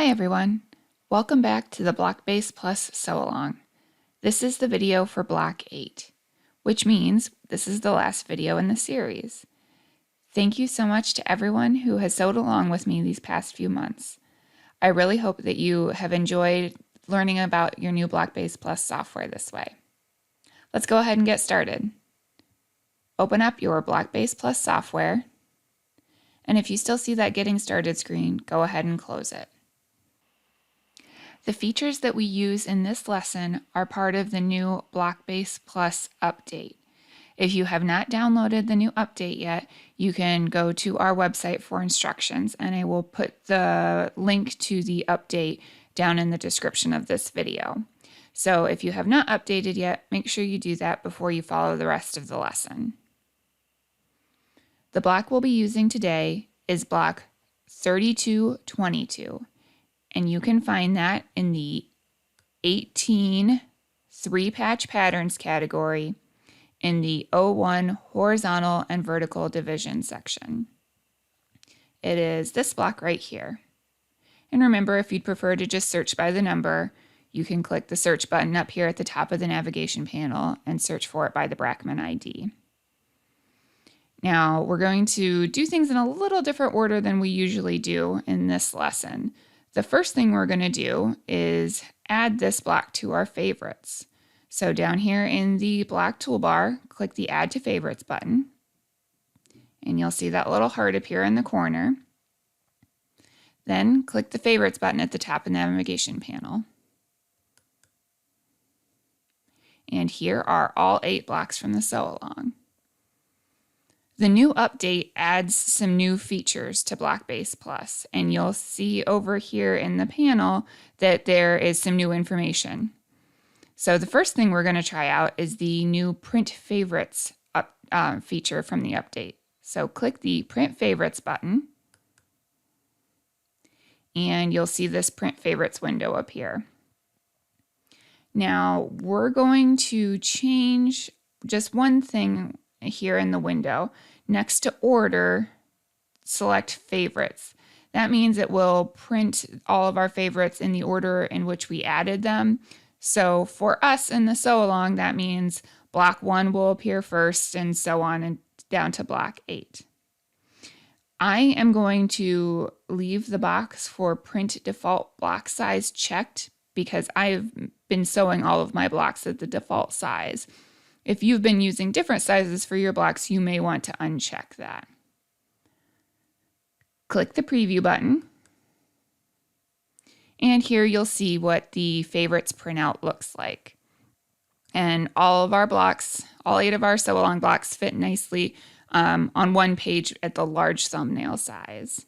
Hi everyone! Welcome back to the BlockBase Plus sew-along. This is the video for Block 8, which means this is the last video in the series. Thank you so much to everyone who has sewed along with me these past few months. I really hope that you have enjoyed learning about your new BlockBase Plus software this way. Let's go ahead and get started. Open up your BlockBase Plus software, and if you still see that Getting Started screen, go ahead and close it. The features that we use in this lesson are part of the new BlockBase Plus update. If you have not downloaded the new update yet, you can go to our website for instructions, and I will put the link to the update down in the description of this video. So if you have not updated yet, make sure you do that before you follow the rest of the lesson. The block we'll be using today is block 3222. And you can find that in the 18 3-patch patterns category in the 01 horizontal and vertical division section. It is this block right here. And remember, if you'd prefer to just search by the number, you can click the search button up here at the top of the navigation panel and search for it by the Brackman ID. Now, we're going to do things in a little different order than we usually do in this lesson. The first thing we're going to do is add this block to our favorites. So down here in the block toolbar, click the Add to Favorites button, and you'll see that little heart appear in the corner. Then click the Favorites button at the top of the navigation panel. And here are all 8 blocks from the sew-along. The new update adds some new features to BlockBase Plus, and you'll see over here in the panel that there is some new information. So the first thing we're going to try out is the new Print Favorites feature from the update. So click the Print Favorites button, and you'll see this Print Favorites window appear. Now we're going to change just one thing here in the window. Next to Order, select Favorites. That means it will print all of our favorites in the order in which we added them. So for us in the sew-along, that means block 1 will appear first and so on and down to block 8. I am going to leave the box for Print Default Block Size checked because I've been sewing all of my blocks at the default size. If you've been using different sizes for your blocks, you may want to uncheck that. Click the Preview button, and here you'll see what the favorites printout looks like. And all of our blocks, all 8 of our sew-along blocks fit nicely on one page at the large thumbnail size.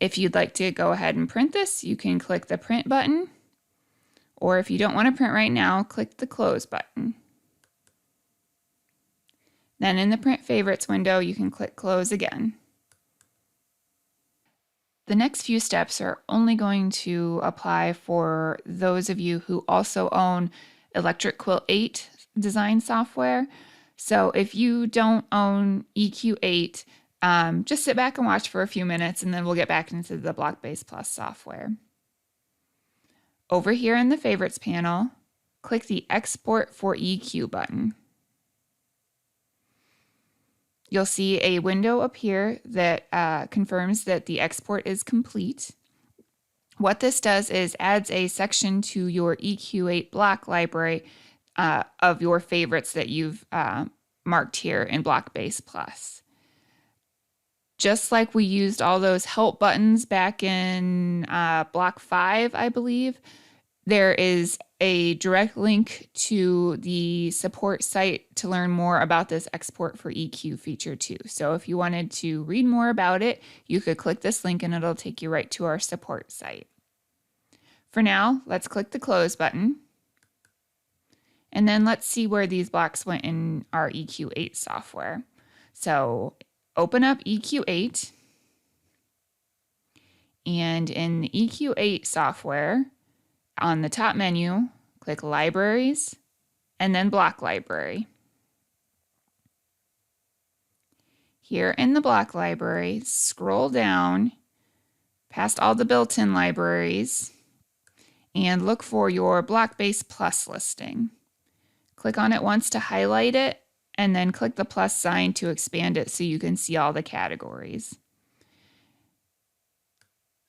If you'd like to go ahead and print this, you can click the Print button, or if you don't want to print right now, click the Close button. Then in the Print Favorites window, you can click Close again. The next few steps are only going to apply for those of you who also own Electric Quilt 8 design software. So if you don't own EQ8, just sit back and watch for a few minutes, and then we'll get back into the BlockBase Plus software. Over here in the Favorites panel, click the Export for EQ button. You'll see a window appear that confirms that the export is complete. What this does is adds a section to your EQ8 Block Library of your favorites that you've marked here in BlockBase Plus. Just like we used all those help buttons back in Block 5, I believe, there is a direct link to the support site to learn more about this export for EQ feature too. So if you wanted to read more about it, you could click this link and it'll take you right to our support site. For now, let's click the Close button. And then let's see where these blocks went in our EQ8 software. So open up EQ8. And in the EQ8 software, on the top menu, click Libraries, and then Block Library. Here in the Block Library, scroll down past all the built-in libraries, and look for your BlockBase Plus listing. Click on it once to highlight it, and then click the plus sign to expand it so you can see all the categories.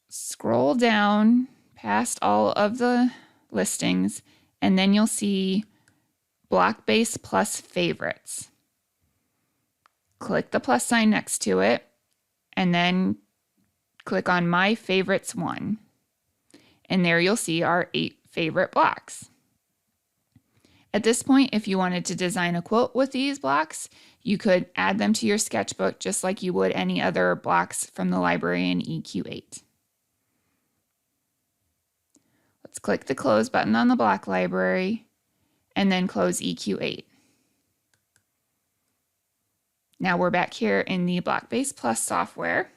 Scroll down past all of the listings, and then you'll see BlockBase Plus Favorites. Click the plus sign next to it, and then click on My Favorites one. And there you'll see our 8 favorite blocks. At this point, if you wanted to design a quilt with these blocks, you could add them to your sketchbook just like you would any other blocks from the library in EQ8. Let's click the Close button on the block library and then close EQ8. Now we're back here in the BlockBase Plus software.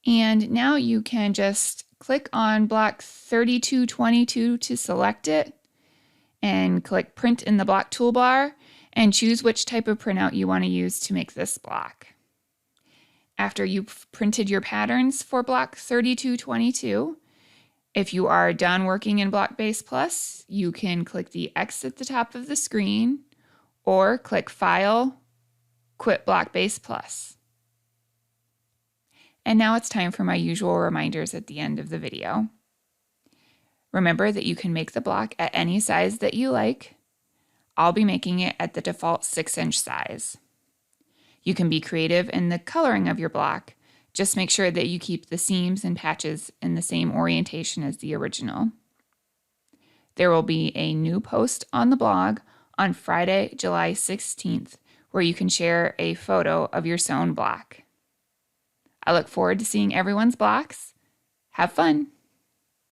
And now you can just click on block 3222 to select it and click Print in the block toolbar and choose which type of printout you want to use to make this block. After you've printed your patterns for block 3222, if you are done working in BlockBase Plus, you can click the X at the top of the screen or click File, Quit BlockBase Plus. And now it's time for my usual reminders at the end of the video. Remember that you can make the block at any size that you like. I'll be making it at the default 6-inch size. You can be creative in the coloring of your block. Just make sure that you keep the seams and patches in the same orientation as the original. There will be a new post on the blog on Friday, July 16th, where you can share a photo of your sewn block. I look forward to seeing everyone's blocks. Have fun!